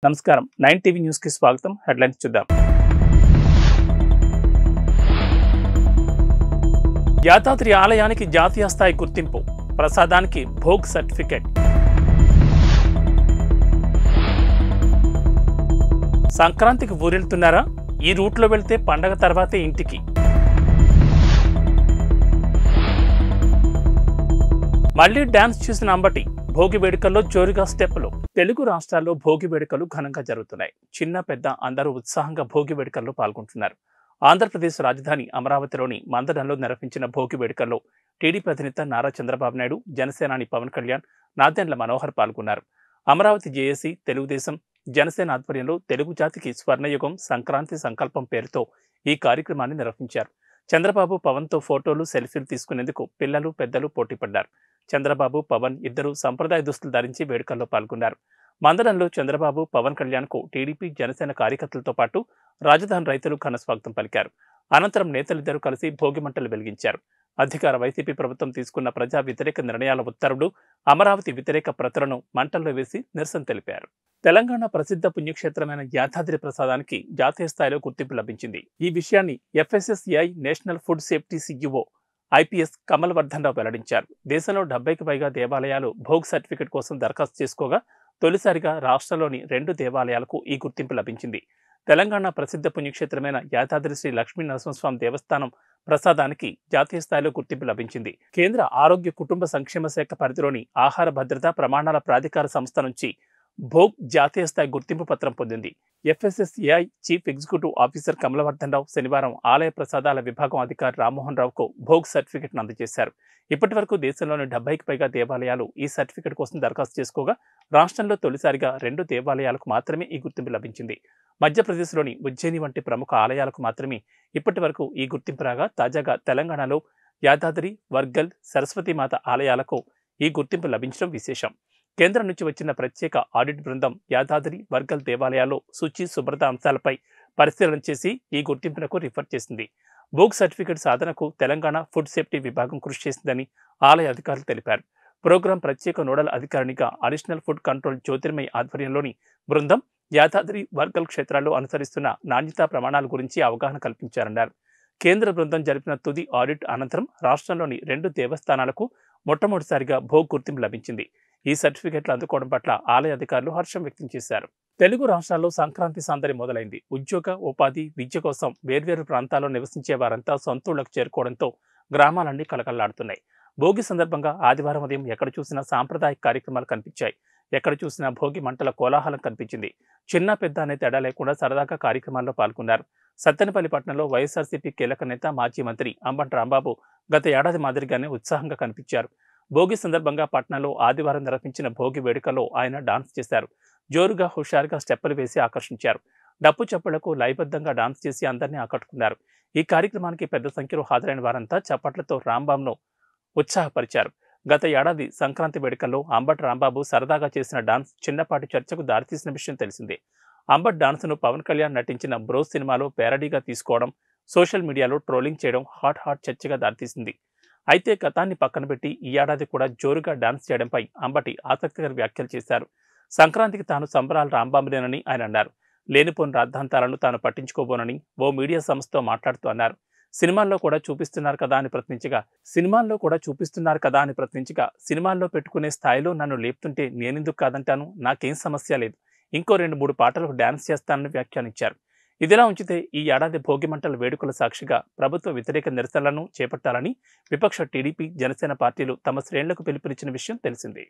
నమస్కారం 9 TV news కి స్వాగతం. హెడ్లైన్స్ చూద్దాం. యాదాద్రి ఆలయానికి జాతీయ స్థాయి గుర్తింపు, ప్రసాదానికి భోగ్ సర్టిఫికెట్. సంక్రాంతికి ఊరెళ్తున్నారా? ఈ రూట్లో వెళ్తే పండగ తర్వాతే ఇంటికి. మళ్లీ డాన్స్ చూసిన అంబటి, భోగి వేడుకల్లో జోరుగా స్టెప్పులు. తెలుగు రాష్ట్రాల్లో భోగి వేడుకలు ఘనంగా జరుగుతున్నాయి. చిన్న పెద్ద అందరూ ఉత్సాహంగా భోగి వేడుకల్లో పాల్గొంటున్నారు. ఆంధ్రప్రదేశ్ రాజధాని అమరావతిలోని మందడంలో నిర్వహించిన భోగి వేడుకల్లో టీడీపీ అధినేత నారా చంద్రబాబు నాయుడు, జనసేనాని పవన్ కళ్యాణ్, నాదెండ్ల మనోహర్ పాల్గొన్నారు. అమరావతి జేఏసీ, తెలుగుదేశం, జనసేన ఆధ్వర్యంలో తెలుగు జాతికి స్వర్ణయుగం సంక్రాంతి సంకల్పం పేరుతో ఈ కార్యక్రమాన్ని నిర్వహించారు. చంద్రబాబు, పవన్తో ఫోటోలు, సెల్ఫీలు తీసుకునేందుకు పిల్లలు, పెద్దలు పోటీపడ్డారు. చంద్రబాబు, పవన్ ఇద్దరు సంప్రదాయ దుస్తులు ధరించి వేడుకల్లో పాల్గొన్నారు. మందడంలో చంద్రబాబు, పవన్ కళ్యాణ్కు టీడీపీ, జనసేన కార్యకర్తలతో పాటు రాజధాని రైతులు ఘన స్వాగతం పలికారు. అనంతరం నేతలిద్దరూ కలిసి భోగి మంటలు వెలిగించారు. అధికార వైసీపీ ప్రభుత్వం తీసుకున్న ప్రజా వ్యతిరేక నిర్ణయాల ఉత్తర్వులు, అమరావతి వ్యతిరేక ప్రతులను మంటల్లో వేసి నిరసన తెలిపారు. తెలంగాణ ప్రసిద్ధ పుణ్యక్షేత్రమైన యాదాద్రి ప్రసాదానికి జాతీయ స్థాయిలో గుర్తింపు లభించింది. ఈ విషయాన్ని FSSAI national food safety CEO IPS Kamal Vardhan Rao వెల్లడించారు. దేశంలో 70కి పైగా దేవాలయాలు భోగ్ సర్టిఫికెట్ కోసం దరఖాస్తు చేసుకోగా తొలిసారిగా రాష్ట్రంలోని 2 దేవాలయాలకు ఈ గుర్తింపు లభించింది. తెలంగాణ ప్రసిద్ధ పుణ్యక్షేత్రమైన యాదాద్రి శ్రీ లక్ష్మీ నరసింహస్వామి దేవస్థానం ప్రసాదానికి జాతీయ స్థాయిలో గుర్తింపు లభించింది. కేంద్ర ఆరోగ్య కుటుంబ సంక్షేమ శాఖ పరిధిలోని ఆహార భద్రతా ప్రమాణాల ప్రాధికార సంస్థ నుంచి భోగ్ జాతీయ స్థాయి గుర్తింపు పత్రం పొందింది. ఎఫ్ఎస్ఎస్ఏఐ చీఫ్ ఎగ్జిక్యూటివ్ ఆఫీసర్ కమలవర్ధన్ రావు శనివారం ఆలయ ప్రసాదాల విభాగం అధికారి రామ్మోహన్ రావుకు భోగ్ సర్టిఫికెట్ను అందజేశారు. ఇప్పటి వరకు దేశంలోని 70కి పైగా దేవాలయాలు ఈ సర్టిఫికెట్ కోసం దరఖాస్తు చేసుకోగా రాష్ట్రంలో తొలిసారిగా 2 దేవాలయాలకు మాత్రమే ఈ గుర్తింపు లభించింది. మధ్యప్రదేశ్లోని ఉజ్జయిని వంటి ప్రముఖ ఆలయాలకు మాత్రమే ఇప్పటి వరకు ఈ గుర్తింపు రాగా తాజాగా తెలంగాణలో యాదాద్రి, వర్గల్, సరస్వతీమాత ఆలయాలకు ఈ గుర్తింపు లభించడం విశేషం. కేంద్రం నుంచి వచ్చిన ప్రత్యేక ఆడిట్ బృందం యాదాద్రి, వర్గల్ దేవాలయాల్లో శుచి, శుభ్రత అంశాలపై పరిశీలన చేసి ఈ గుర్తింపునకు రిఫర్ చేసింది. భోగ్ సర్టిఫికెట్ సాధనకు తెలంగాణ ఫుడ్ సేఫ్టీ విభాగం కృషి చేసిందని ఆలయ అధికారులు తెలిపారు. ప్రోగ్రాం ప్రత్యేక నోడల్ అధికారినిగా అడిషనల్ ఫుడ్ కంట్రోల్ జ్యోతిర్మయి ఆధ్వర్యంలోని బృందం యాదాద్రి, వర్గల్ క్షేత్రాల్లో అనుసరిస్తున్న నాణ్యతా ప్రమాణాల గురించి అవగాహన కల్పించారన్నారు. కేంద్ర బృందం జరిపిన తుది ఆడిట్ అనంతరం రాష్ట్రంలోని 2 దేవస్థానాలకు మొట్టమొదటిసారిగా భోగ్ గుర్తింపు లభించింది. ఈ సర్టిఫికెట్లు అందుకోవడం పట్ల ఆలయ అధికారులు హర్షం వ్యక్తం చేశారు. తెలుగు రాష్ట్రాల్లో సంక్రాంతి సందడి మొదలైంది. ఉద్యోగ, ఉపాధి, విద్య కోసం వేర్వేరు ప్రాంతాల్లో నివసించే వారంతా సొంతూళ్లకు చేరుకోవడంతో గ్రామాలన్నీ కలకల్లాడుతున్నాయి. భోగి సందర్భంగా ఆదివారం ఉదయం ఎక్కడ చూసినా సాంప్రదాయ కార్యక్రమాలు కనిపించాయి. ఎక్కడ చూసినా భోగి మంటల కోలాహలం కనిపించింది. చిన్న పెద్ద అనే తేడా లేకుండా సరదాగా కార్యక్రమాల్లో పాల్గొన్నారు. సత్తెనపల్లి పట్టణంలో వైఎస్ఆర్సీపీ కీలక నేత, మాజీ మంత్రి అంబటి రాంబాబు గత ఏడాది మాదిరిగానే ఉత్సాహంగా కనిపించారు. భోగి సందర్భంగా పట్నంలో ఆదివారం నిర్వహించిన భోగి వేడుకలో ఆయన డాన్స్ చేశారు. జోరుగా, హుషారుగా స్టెప్పులు వేసి ఆకర్షించారు. డప్పు చప్పులకు లయబద్ధంగా డాన్స్ చేసి అందరినీ ఆకట్టుకున్నారు. ఈ కార్యక్రమానికి పెద్ద సంఖ్యలో హాజరైన వారంతా చప్పట్లతో రాంబాబును ఉత్సాహపరిచారు. గత ఏడాది సంక్రాంతి వేడుకల్లో అంబటి రాంబాబు సరదాగా చేసిన డాన్స్ చిన్నపాటి చర్చకు దారితీసిన విషయం తెలిసిందే. అంబటి డాన్స్ను పవన్ కళ్యాణ్ నటించిన బ్రో సినిమాలో పేరడీగా తీసుకోవడం, సోషల్ మీడియాలో ట్రోలింగ్ చేయడం హాట్ చర్చగా దారితీసింది. అయితే గతాన్ని పక్కన పెట్టి ఈ ఏడాది కూడా జోరుగా డాన్స్ చేయడంపై అంబటి ఆసక్తికర వ్యాఖ్యలు చేశారు. సంక్రాంతికి తాను సంబరాలు రాంబాబులేనని ఆయన అన్నారు. లేనిపోని రాద్ధాంతాలను తాను పట్టించుకోబోనని ఓ మీడియా సంస్థతో మాట్లాడుతూ అన్నారు. సినిమాల్లో కూడా చూపిస్తున్నారు కదా అని ప్రశ్నించగా సినిమాల్లో పెట్టుకునే స్థాయిలో నన్ను లేపుతుంటే నేనెందుకు కాదంటాను, నాకేం సమస్య లేదు, ఇంకో 2-3 పాటలకు డాన్స్ చేస్తానని వ్యాఖ్యానించారు. ఇదిలా ఉంచితే ఈ ఏడాది భోగి మంటల వేడుకల సాక్షిగా ప్రభుత్వ వ్యతిరేక నిరసనలను చేపట్టాలని విపక్ష టీడీపీ, జనసేన పార్టీలు తమ శ్రేణులకు పిలుపునిచ్చిన విషయం తెలిసిందే.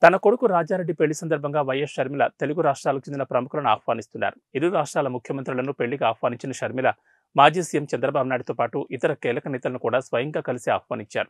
తన కొడుకు రాజారెడ్డి పెళ్లి సందర్భంగా వైఎస్ షర్మిల తెలుగు రాష్ట్రాలకు చెందిన ప్రముఖులను ఆహ్వానిస్తున్నారు. ఇరు రాష్ట్రాల ముఖ్యమంత్రులను పెళ్లికి ఆహ్వానించిన షర్మిల మాజీ సీఎం చంద్రబాబు నాయుడుతో పాటు ఇతర కీలక నేతలను కూడా స్వయంగా కలిసి ఆహ్వానించారు.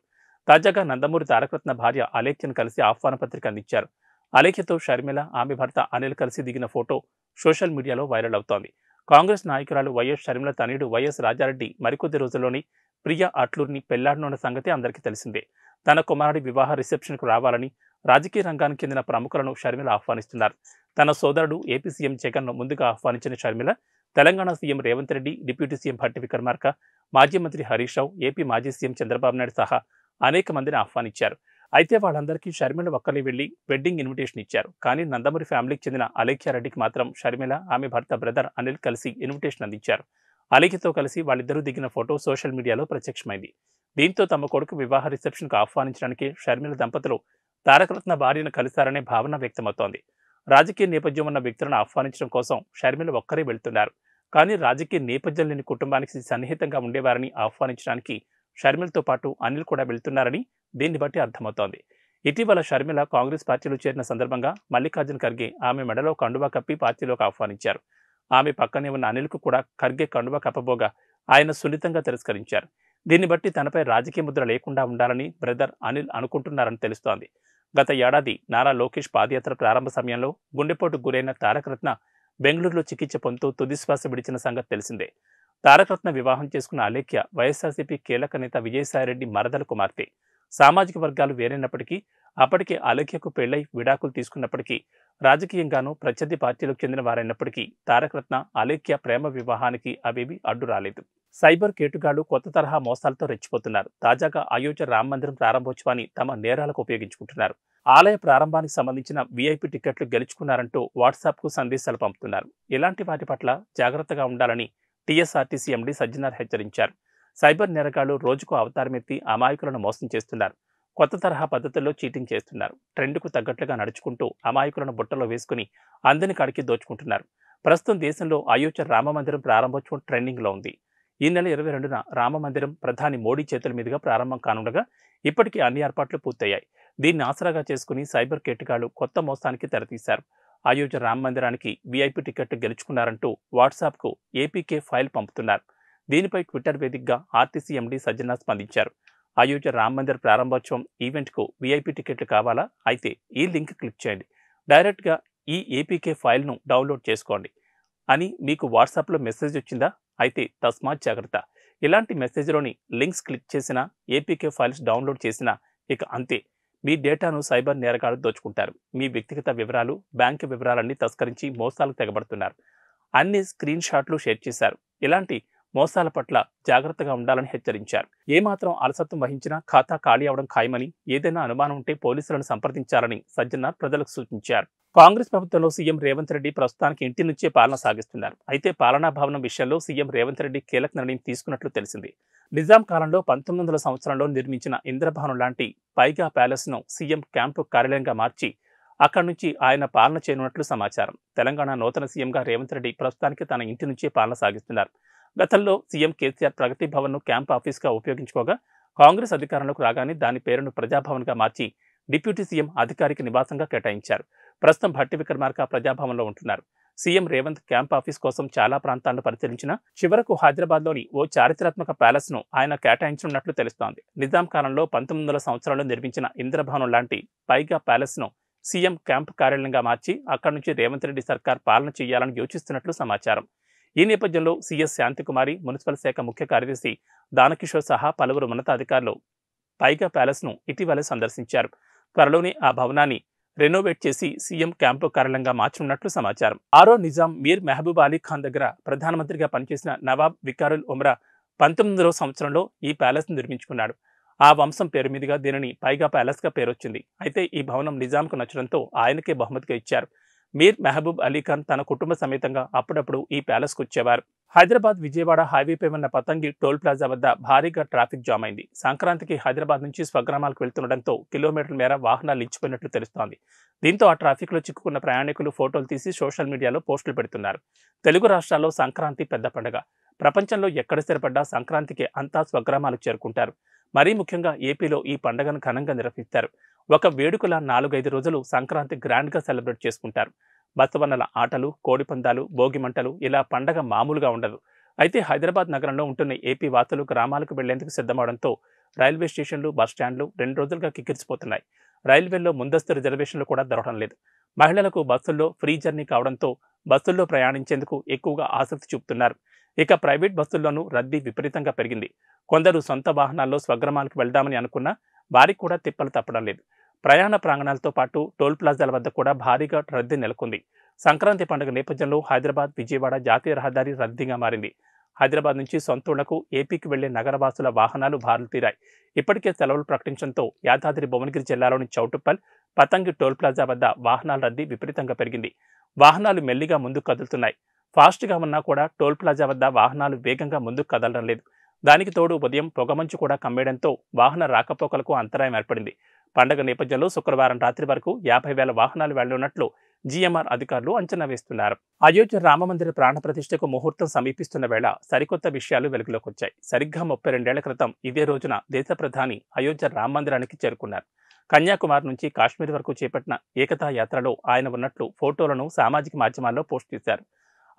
తాజాగా నందమూరి తారకరత్న భార్య అలేఖ్యను కలిసి ఆహ్వాన పత్రిక అందించారు. అలేఖ్యతో షర్మిల, ఆమె భర్త అనిల్ కలిసి దిగిన ఫోటో సోషల్ మీడియాలో వైరల్ అవుతోంది. కాంగ్రెస్ నాయకురాలు వైఎస్ షర్మిల తనయుడు వైఎస్ రాజారెడ్డి మరికొద్ది రోజుల్లోని ప్రియా అట్లూరిని పెళ్లాడనున్న సంగతి అందరికీ తెలిసిందే. తన కుమారుడి వివాహ రిసెప్షన్కు రావాలని రాజకీయ రంగానికి చెందిన ప్రముఖులను షర్మిల ఆహ్వానిస్తున్నారు. తన సోదరుడు ఏపీ సీఎం జగన్ను ముందుగా ఆహ్వానించిన Sharmila Telangana CM Revanth Reddy, deputy CM Bhatti Vikramarka, మాజీ మంత్రి హరీష్ రావు, ఏపీ మాజీ సీఎం చంద్రబాబు నాయుడు సహా అనేక మందిని ఆహ్వానించారు. అయితే వాళ్ళందరికీ షర్మిల ఒక్కరిని వెళ్లి వెడ్డింగ్ ఇన్విటేషన్ ఇచ్చారు. కానీ నందమూరి ఫ్యామిలీకి చెందిన అలేఖ్యారెడ్డికి మాత్రం షర్మిల, ఆమె భర్త బ్రదర్ అనిల్ కలిసి ఇన్విటేషన్ అందించారు. అలేఖ్యతో కలిసి వాళ్ళిద్దరూ దిగిన ఫోటో సోషల్ మీడియాలో ప్రత్యక్షమైంది. దీంతో తమ కొడుకు వివాహ రిసెప్షన్కు ఆహ్వానించడానికి షర్మిల దంపతులు తారకరత్న భార్యను కలిశారనే భావన వ్యక్తమవుతోంది. రాజకీయ నేపథ్యం ఉన్న వ్యక్తులను ఆహ్వానించడం కోసం షర్మిల ఒక్కరే వెళ్తున్నారు. కానీ రాజకీయ నేపథ్యం లేని కుటుంబానికి సన్నిహితంగా ఉండేవారని ఆహ్వానించడానికి షర్మిలతో పాటు అనిల్ కూడా వెళ్తున్నారని దీన్ని బట్టి అర్థమవుతోంది. ఇటీవల షర్మిల కాంగ్రెస్ పార్టీలో చేరిన సందర్భంగా మల్లికార్జున ఖర్గే ఆమె మెడలో కండువా కప్పి పార్టీలోకి ఆహ్వానించారు. ఆమె పక్కనే ఉన్న అనిల్కు కూడా ఖర్గే కండువా కప్పబోగా ఆయన సున్నితంగా తిరస్కరించారు. దీన్ని బట్టి తనపై రాజకీయ ముద్ర లేకుండా ఉండాలని బ్రదర్ అనిల్ అనుకుంటున్నారని తెలుస్తోంది. గత ఏడాది నారా లోకేష్ పాదయాత్ర ప్రారంభ సమయంలో గుండెపోటుకు గురైన తారకరత్న బెంగళూరులో చికిత్స పొందుతూ తుదిశ్వాస విడిచిన సంగతి తెలిసిందే. తారకరత్న వివాహం చేసుకున్న అలేఖ్య వైఎస్ఆర్సీపీ కీలక నేత విజయసాయిరెడ్డి మరదల కుమార్తె. సామాజిక వర్గాలు వేరైనప్పటికీ అప్పటికే అలేఖ్యకు పెళ్లై విడాకులు తీసుకున్నప్పటికీ రాజకీయంగానూ ప్రత్యర్థి పార్టీలకు చెందిన వారైనప్పటికీ తారకరత్న అలేఖ్య ప్రేమ వివాహానికి అవేవి అడ్డు రాలేదు. సైబర్ కేటుగాళ్లు కొత్త తరహా మోసాలతో రెచ్చిపోతున్నారు. తాజాగా అయోధ్య రామ మందిరం ప్రారంభోత్సవాన్ని తమ నేరాలకు ఉపయోగించుకుంటున్నారు. ఆలయ ప్రారంభానికి సంబంధించిన వీఐపీ టికెట్లు గెలుచుకున్నారంటూ వాట్సాప్కు సందేశాలు పంపుతున్నారు. ఇలాంటి వాటి పట్ల జాగ్రత్తగా ఉండాలని టీఎస్ఆర్టీసీ ఎండీ సజ్జనార్ హెచ్చరించారు. సైబర్ నేరగాళ్లు రోజుకు అవతారమెత్తి అమాయకులను మోసం చేస్తున్నారు. కొత్త తరహా పద్ధతుల్లో చీటింగ్ చేస్తున్నారు. ట్రెండ్కు తగ్గట్లుగా నడుచుకుంటూ అమాయకులను బుట్టలో వేసుకుని అందని కాడికి దోచుకుంటున్నారు. ప్రస్తుతం దేశంలో అయోధ్య రామ మందిరం ప్రారంభోత్సవం ట్రెండింగ్లో ఉంది. ఈ నెల 22న రామ మందిరం ప్రధాని మోడీ చేతుల మీదుగా ప్రారంభం కానుండగా ఇప్పటికే అన్ని ఏర్పాట్లు పూర్తయ్యాయి. దీన్ని ఆసరాగా చేసుకుని సైబర్ కేటగాళ్లు కొత్త మోసానికి తెరతీశారు. అయోధ్య రామ మందిరానికి వీఐపీ టికెట్ గెలుచుకున్నారంటూ వాట్సాప్కు ఏపీకే ఫైల్ పంపుతున్నారు. దీనిపై ట్విట్టర్ వేదికగా ఆర్టీసీ ఎండీ సజ్జనార్ స్పందించారు. అయోధ్య రామ మందిర్ ప్రారంభోత్సవం ఈవెంట్కు వీఐపీ టికెట్లు కావాలా? అయితే ఈ లింక్ క్లిక్ చేయండి. డైరెక్ట్గా ఈ ఏపీకే ఫైల్ను డౌన్లోడ్ చేసుకోండి అని మీకు వాట్సాప్లో మెసేజ్ వచ్చిందా? అయితే తస్మాత్ జాగ్రత్త. ఇలాంటి మెసేజ్లోని లింక్స్ క్లిక్ చేసినా, ఏపీకే ఫైల్స్ డౌన్లోడ్ చేసినా ఇక అంతే. మీ డేటాను సైబర్ నేరగాళ్లు దోచుకుంటారు. మీ వ్యక్తిగత వివరాలు, బ్యాంకు వివరాలన్నీ తస్కరించి మోసాలకు తెగబడుతున్నారు. అన్ని స్క్రీన్ షాట్లు షేర్ చేశారు. ఇలాంటి మోసాల పట్ల జాగ్రత్తగా ఉండాలని హెచ్చరించారు. ఏమాత్రం అలసత్వం వహించినా ఖాతా ఖాళీ అవడం ఖాయమని, ఏదైనా అనుమానం ఉంటే పోలీసులను సంప్రదించాలని సజ్జనార్ ప్రజలకు సూచించారు. కాంగ్రెస్ ప్రభుత్వంలో సీఎం రేవంత్ రెడ్డి ప్రస్తుతానికి ఇంటి నుంచే పాలన సాగిస్తున్నారు. అయితే పాలనా భవనం విషయంలో సీఎం రేవంత్ రెడ్డి కీలక నిర్ణయం తీసుకున్నట్లు తెలిసింది. నిజాం కాలంలో 1900 సంవత్సరంలో నిర్మించిన ఇంద్రభవనం లాంటి పైగా ప్యాలెస్ను సీఎం క్యాంపు కార్యాలయంగా మార్చి అక్కడి నుంచి ఆయన పాలన చేయనున్నట్లు సమాచారం. తెలంగాణ నూతన సీఎంగా రేవంత్ రెడ్డి ప్రస్తుతానికి తన ఇంటి నుంచే పాలన సాగిస్తున్నారు. గతంలో సీఎం కేసీఆర్ ప్రగతి భవన్ను క్యాంప్ ఆఫీస్గా ఉపయోగించుకోగా కాంగ్రెస్ అధికారంలోకి రాగానే దాని పేరును ప్రజాభవన్గా మార్చి డిప్యూటీ సీఎం అధికారిక నివాసంగా కేటాయించారు. ప్రస్తుతం భట్టి విక్రమార్క ప్రజాభవన్లో ఉంటున్నారు. సీఎం రేవంత్ క్యాంప్ ఆఫీస్ కోసం చాలా ప్రాంతాలను పరిశీలించిన చివరకు హైదరాబాద్లోని ఓ చారిత్రాత్మక ప్యాలెస్ను ఆయన కేటాయించనున్నట్లు తెలుస్తోంది. నిజాం కాలంలో 1900 సంవత్సరంలో నిర్మించిన ఇంద్రభవనం లాంటి పైగా ప్యాలెస్ను సీఎం క్యాంప్ కార్యాలయంగా మార్చి అక్కడి నుంచి రేవంత్ రెడ్డి సర్కార్ పాలన చేయాలని యోచిస్తున్నట్లు సమాచారం. ఈ నేపథ్యంలో సీఎస్ శాంతికుమారి, మున్సిపల్ శాఖ ముఖ్య కార్యదర్శి దానకిషోర్ సహా పలువురు ఉన్నతాధికారులు పైగా ప్యాలెస్ను ఇటీవలే సందర్శించారు. త్వరలోనే ఆ భవనాన్ని రెనోవేట్ చేసి సీఎం క్యాంపు కార్యాలయంగా మార్చనున్నట్లు సమాచారం. ఆరో నిజాం మీర్ మెహబూబ్ అలీ ఖాన్ దగ్గర ప్రధానమంత్రిగా పనిచేసిన నవాబ్ వికారుల్ ఉమ్రా 1900 సంవత్సరంలో ఈ ప్యాలెస్ నిర్మించుకున్నాడు. ఆ వంశం పేరు మీదుగా దీనిని పైగా ప్యాలెస్గా పేరొచ్చింది. అయితే ఈ భవనం నిజాంకు నచ్చడంతో ఆయనకే బహుమతిగా ఇచ్చారు. మీర్ మెహబూబ్ అలీ ఖాన్ తన కుటుంబ సమేతంగా అప్పుడప్పుడు ఈ ప్యాలెస్కు వచ్చేవారు. హైదరాబాద్ విజయవాడ హైవేపై ఉన్న పతంగి టోల్ ప్లాజా వద్ద భారీగా ట్రాఫిక్ జామ్ అయింది. సంక్రాంతికి హైదరాబాద్ నుంచి స్వగ్రామాలకు వెళ్తుండటంతో కిలోమీటర్ల మేర వాహనాలు నిలిచిపోయినట్లు తెలుస్తోంది. దీంతో ఆ ట్రాఫిక్లో చిక్కుకున్న ప్రయాణికులు ఫోటోలు తీసి సోషల్ మీడియాలో పోస్టులు పెడుతున్నారు. తెలుగు రాష్ట్రాల్లో సంక్రాంతి పెద్ద పండుగ. ప్రపంచంలో ఎక్కడ స్థిరపడ్డా సంక్రాంతికి అంతా స్వగ్రామాలకు చేరుకుంటారు. మరీ ముఖ్యంగా ఏపీలో ఈ పండుగను ఘనంగా నిర్వహిస్తారు. ఒక వేడుకలా 4-5 రోజులు సంక్రాంతి గ్రాండ్గా సెలబ్రేట్ చేసుకుంటారు. బసవన్నల ఆటలు, కోడిపందాలు, భోగిమంటలు ఇలా పండగ మామూలుగా ఉండదు. అయితే హైదరాబాద్ నగరంలో ఉంటున్న ఏపీ వాసులు గ్రామాలకు వెళ్లేందుకు సిద్ధమవడంతో రైల్వే స్టేషన్లు, బస్టాండ్లు 2 రోజులుగా కిక్కిరిసిపోతున్నాయి. రైల్వేల్లో ముందస్తు రిజర్వేషన్లు కూడా దొరకడం లేదు. మహిళలకు బస్సుల్లో ఫ్రీ జర్నీ కావడంతో బస్సుల్లో ప్రయాణించేందుకు ఎక్కువగా ఆసక్తి చూపుతున్నారు. ఇక ప్రైవేట్ బస్సుల్లోనూ రద్దీ విపరీతంగా పెరిగింది. కొందరు సొంత వాహనాల్లో స్వగ్రామాలకు వెళ్దామని అనుకున్నా వారికి కూడా తిప్పలు తప్పడం లేదు. ప్రయాణ ప్రాంగణాలతో పాటు టోల్ ప్లాజాల వద్ద కూడా భారీగా రద్దీ నెలకొంది. సంక్రాంతి పండుగ నేపథ్యంలో హైదరాబాద్, విజయవాడ జాతీయ రహదారి రద్దీగా మారింది. హైదరాబాద్ నుంచి సొంతూళ్లకు, ఏపీకి వెళ్లే నగరవాసుల వాహనాలు బారులు తీరాయి. ఇప్పటికే సెలవులు ప్రకటించడంతో యాదాద్రి భువనగిరి జిల్లాలోని చౌటుప్పల్, పతంగి టోల్ ప్లాజా వద్ద వాహనాల రద్దీ విపరీతంగా పెరిగింది. వాహనాలు మెల్లిగా ముందుకు కదులుతున్నాయి. ఫాస్ట్గా ఉన్నా కూడా టోల్ ప్లాజా వద్ద వాహనాలు వేగంగా ముందుకు కదలడం లేదు. దానికి తోడు ఉదయం పొగమంచు కూడా కమ్మేయడంతో వాహన రాకపోకలకు అంతరాయం ఏర్పడింది. పండగ నేపథ్యంలో శుక్రవారం రాత్రి వరకు 50,000 వాహనాలు వెళ్లనున్నట్లు జీఎంఆర్ అధికారులు అంచనా వేస్తున్నారు. అయోధ్య రామమందిర ప్రాణప్రతిష్ఠకు ముహూర్తం సమీపిస్తున్న వేళ సరికొత్త విషయాలు వెలుగులోకి వచ్చాయి. సరిగ్గా 32 ఏళ్ల క్రితం ఇదే రోజున దేశ ప్రధాని అయోధ్య రామమందిరానికి చేరుకున్నారు. కన్యాకుమారి నుంచి కాశ్మీర్ వరకు చేపట్టిన ఏకతా యాత్రలో ఆయన ఉన్నట్లు ఫోటోలను సామాజిక మాధ్యమాల్లో పోస్ట్ చేశారు.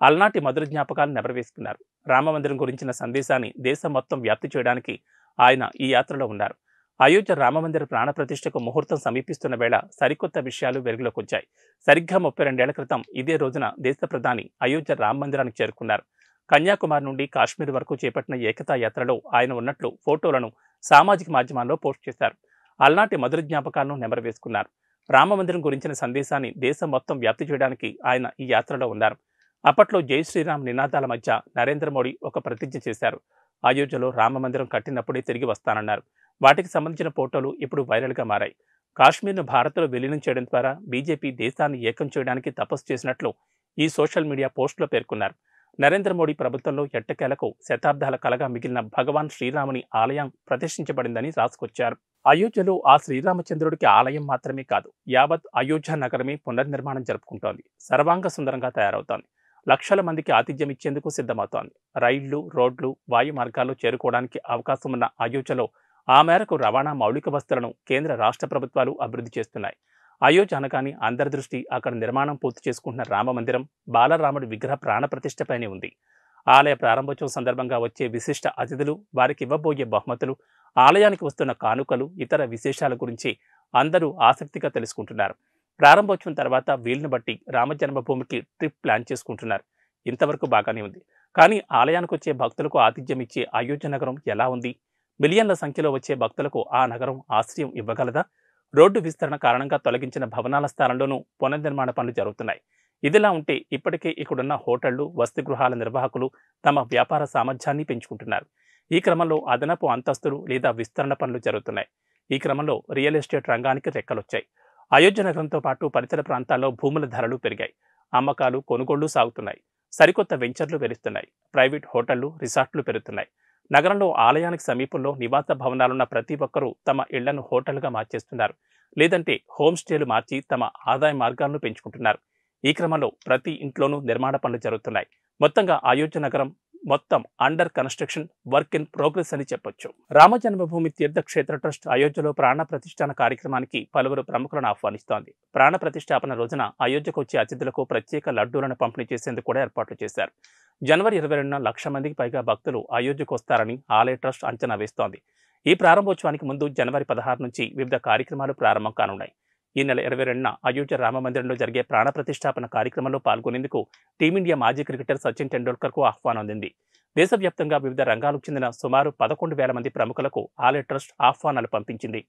అలనాటి మధుర జ్ఞాపకాలు నెబరవేసుకున్నారు. రామమందిరం గురించిన సందేశాన్ని దేశం మొత్తం వ్యాప్తి చేయడానికి ఆయన ఈ యాత్రలో ఉన్నారు. అయోధ్య రామమందిర ప్రాణప్రతిష్ఠకు ముహూర్తం సమీపిస్తున్న వేళ సరికొత్త విషయాలు వెలుగులోకి వచ్చాయి. సరిగ్గా 32 ఏళ్ల క్రితం ఇదే రోజున దేశ ప్రధాని అయోధ్య రామమందిరానికి చేరుకున్నారు. కన్యాకుమారి నుండి కాశ్మీర్ వరకు చేపట్టిన ఏకతా యాత్రలో ఆయన ఉన్నట్లు ఫోటోలను సామాజిక మాధ్యమాల్లో పోస్ట్ చేశారు. అలనాటి మధుర జ్ఞాపకాలను నెమరవేసుకున్నారు. రామమందిరం గురించిన సందేశాన్ని దేశం మొత్తం వ్యాప్తి చేయడానికి ఆయన ఈ యాత్రలో ఉన్నారు. అప్పట్లో జై శ్రీరామ్ నినాదాల మధ్య నరేంద్ర మోడీ ఒక ప్రతిజ్ఞ చేశారు. అయోధ్యలో రామమందిరం కట్టినప్పుడే తిరిగి వస్తానన్నారు. వాటికి సంబంధించిన ఫోటోలు ఇప్పుడు వైరల్గా మారాయి. కాశ్మీర్ను భారత్లో విలీనం చేయడం ద్వారా బీజేపీ దేశాన్ని ఏకం చేయడానికి తపస్సు చేసినట్లు ఈ సోషల్ మీడియా పోస్టులో పేర్కొన్నారు. నరేంద్ర మోడీ ప్రభుత్వంలో ఎట్టకేలకు శతాబ్దాల కలగా మిగిలిన భగవాన్ శ్రీరాముని ఆలయం ప్రతిష్ఠించబడిందని రాసుకొచ్చారు. అయోధ్యలో ఆ శ్రీరామచంద్రుడికి ఆలయం మాత్రమే కాదు, యావత్ అయోధ్య నగరమే పునర్నిర్మాణం జరుపుకుంటోంది. సర్వాంగ సుందరంగా తయారవుతోంది. లక్షల మందికి ఆతిథ్యం ఇచ్చేందుకు సిద్ధమవుతోంది. రైళ్లు, రోడ్లు, వాయు మార్గాల్లో చేరుకోవడానికి అవకాశం ఉన్న అయోధ్యలో ఆ మేరకు రవాణా మౌలిక వసతులను కేంద్ర రాష్ట్ర ప్రభుత్వాలు అభివృద్ధి చేస్తున్నాయి. అయోధ్య అనగానే అందరి దృష్టి అక్కడ నిర్మాణం పూర్తి చేసుకుంటున్న రామమందిరం, బాలరాముడి విగ్రహ ప్రాణప్రతిష్ఠపైనే ఉంది. ఆలయ ప్రారంభోత్సవం సందర్భంగా వచ్చే విశిష్ట అతిథులు, వారికి ఇవ్వబోయే బహుమతులు, ఆలయానికి వస్తున్న కానుకలు, ఇతర విశేషాల గురించి అందరూ ఆసక్తిగా తెలుసుకుంటున్నారు. ప్రారంభోత్సవం తర్వాత వీలును బట్టి రామజన్మభూమికి ట్రిప్ ప్లాన్ చేసుకుంటున్నారు. ఇంతవరకు బాగానే ఉంది. కానీ ఆలయానికి వచ్చే భక్తులకు ఆతిథ్యం ఇచ్చే అయోధ్య నగరం ఎలా ఉంది? మిలియన్ల సంఖ్యలో వచ్చే భక్తులకు ఆ నగరం ఆశ్రయం ఇవ్వగలదా? రోడ్డు విస్తరణ కారణంగా తొలగించిన భవనాల స్థానంలోనూ పునర్నిర్మాణ పనులు జరుగుతున్నాయి. ఇదిలా ఉంటే ఇప్పటికే ఇక్కడున్న హోటళ్లు, వసతి గృహాల నిర్వాహకులు తమ వ్యాపార సామర్థ్యాన్ని పెంచుకుంటున్నారు. ఈ క్రమంలో అదనపు అంతస్తులు లేదా విస్తరణ పనులు జరుగుతున్నాయి. ఈ క్రమంలో రియల్ ఎస్టేట్ రంగానికి రెక్కలొచ్చాయి. అయోధ్య నగరంతో పాటు పరిసర ప్రాంతాల్లో భూముల ధరలు పెరిగాయి. అమ్మకాలు, కొనుగోళ్లు సాగుతున్నాయి. సరికొత్త వెంచర్లు వెలుస్తున్నాయి. ప్రైవేట్ హోటళ్లు, రిసార్ట్లు పెరుగుతున్నాయి. నగరంలో ఆలయానికి సమీపంలో నివాస భవనాలున్న ప్రతి ఒక్కరూ తమ ఇళ్లను హోటళ్లుగా మార్చేస్తున్నారు. లేదంటే హోమ్ స్టేలు మార్చి తమ ఆదాయ మార్గాలను పెంచుకుంటున్నారు. ఈ క్రమంలో ప్రతి ఇంట్లోనూ నిర్మాణ పనులు జరుగుతున్నాయి. మొత్తంగా అయోధ్య నగరం మొత్తం under construction, work in progress అని చెప్పొచ్చు. రామజన్మభూమి తీర్థక్షేత్ర ట్రస్ట్ అయోధ్యలో ప్రాణ ప్రతిష్ఠాన కార్యక్రమానికి పలువురు ప్రముఖులను ఆహ్వానిస్తోంది. ప్రాణ ప్రతిష్టాపన రోజున అయోధ్యకు వచ్చే అతిథులకు ప్రత్యేక లడ్డూలను పంపిణీ చేసేందుకు కూడా ఏర్పాట్లు చేశారు. జనవరి 22న 1,00,000 మందికి పైగా భక్తులు అయోధ్యకు వస్తారని ఆలయ ట్రస్ట్ అంచనా వేస్తోంది. ఈ ప్రారంభోత్సవానికి ముందు జనవరి 16 నుంచి వివిధ కార్యక్రమాలు ప్రారంభం కానున్నాయి. ఈ నెల 22న అయోధ్య రామమందిరంలో జరిగే ప్రాణ ప్రతిష్టాపన కార్యక్రమంలో పాల్గొనేందుకు టీమిండియా మాజీ క్రికెటర్ సచిన్ టెండూల్కర్కు ఆహ్వానం అందింది. దేశవ్యాప్తంగా వివిధ రంగాలకు చెందిన సుమారు 11,000 మంది ప్రముఖులకు ఆలయ ట్రస్ట్ ఆహ్వానాలు పంపించింది.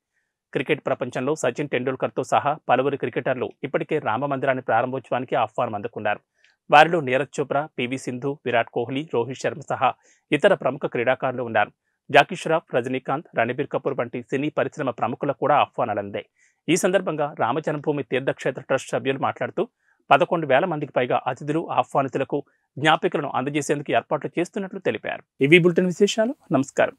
క్రికెట్ ప్రపంచంలో సచిన్ టెండూల్కర్తో సహా పలువురు క్రికెటర్లు ఇప్పటికే రామమందిరాన్ని ప్రారంభోత్సవానికి ఆహ్వానం అందుకున్నారు. వారిలో నీరజ్ చోప్రా, పివి సింధు, విరాట్ కోహ్లీ, రోహిత్ శర్మ సహా ఇతర ప్రముఖ క్రీడాకారులు ఉన్నారు. జాకీ ష్రాఫ్, రజనీకాంత్, రణబీర్ కపూర్ వంటి సినీ పరిశ్రమ ప్రముఖులకు కూడా ఆహ్వానాలు అందాయి. ఈ సందర్భంగా రామజన్మభూమి తీర్థక్షేత్ర ట్రస్ట్ సభ్యులు మాట్లాడుతూ 11,000 మందికి పైగా అతిథులు, ఆహ్వానితులకు జ్ఞాపికలను అందజేసేందుకు ఏర్పాట్లు చేస్తున్నట్లు తెలిపారు. ఇవి బులెటిన్ విశేషాలు. నమస్కారం.